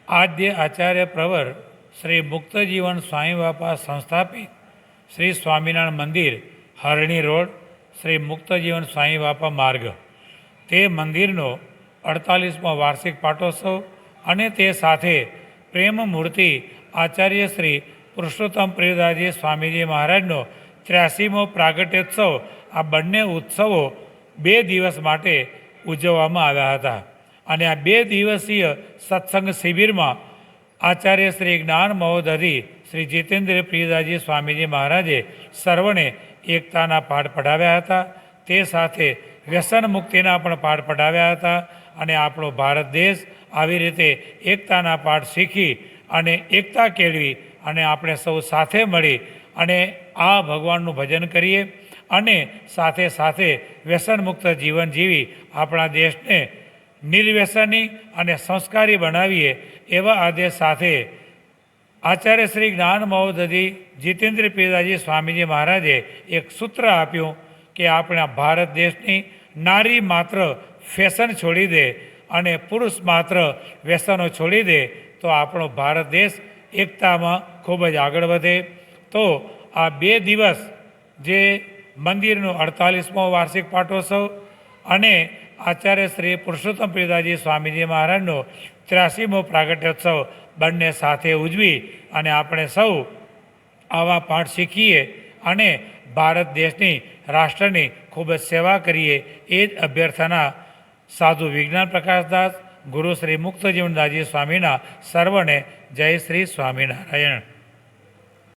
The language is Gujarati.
આદ્ય આચાર્ય પ્રવર શ્રી મુક્તજીવન સ્વામી બાપા સંસ્થાપિત શ્રી સ્વામિનારાયણ મંદિર હરણી રોડ શ્રી મુક્તજીવન સ્વામી બાપા માર્ગ તે મંદિરનો 48મો વાર્ષિક પાટોત્સવ અને તે સાથે પ્રેમ મૂર્તિ આચાર્ય શ્રી પુરુષોત્તમ પ્રિયદાસજી સ્વામીજી મહારાજનો 83મો પ્રાગટ્યોત્સવ આ બંને ઉત્સવો 2 દિવસ માટે ઉજવવામાં આવ્યા હતા અને આ 2 દિવસીય સત્સંગ શિબિરમાં આચાર્ય શ્રી જ્ઞાન મહોદધિ શ્રી જીતેન્દ્ર પ્રિયદાસજી સ્વામીજી મહારાજે સર્વને એકતાના પાઠ પઢાવ્યા હતા. તે સાથે વ્યસન મુક્તિના પણ પાઠ પઢાવ્યા હતા અને આપણો ભારત દેશ આવી રીતે એકતાના પાઠ શીખી અને એકતા કેળવી અને આપણે સૌ સાથે મળી અને આ ભગવાનનું ભજન કરીએ અને સાથે સાથે વ્યસન મુક્ત જીવન જીવી આપણા દેશને નિર્વ્યસની અને સંસ્કારી બનાવીએ એવા આદેશ સાથે આચાર્ય શ્રી જ્ઞાન મહોદધિ જીતેન્દ્ર પ્રિયદાસજી સ્વામીજી મહારાજે એક સૂત્ર આપ્યું કે આપણા ભારત દેશની નારી માત્ર ફેશન છોડી દે અને પુરુષ માત્ર વ્યસનો છોડી દે તો આપણો ભારત દેશ એકતામાં ખૂબ જ આગળ વધે. તો આ 2 દિવસ જે મંદિરનો 48મો વાર્ષિક પાટોત્સવ અને આચાર્ય શ્રી પુરુષોત્તમ પ્રિયદાસજી સ્વામીજી મહારાજનો 83મો પ્રાગટ્યોત્સવ બંને સાથે ઉજવી અને આપણે સૌ આવા પાઠ શીખીએ અને ભારત દેશની રાષ્ટ્રની ખૂબ જ સેવા કરીએ એ જ અભ્યર્થના સાધુ વિજ્ઞાન પ્રકાશદાસ ગુરુ શ્રી મુક્તજીવનદાસજી સ્વામીના સર્વને જય શ્રી સ્વામિનારાયણ.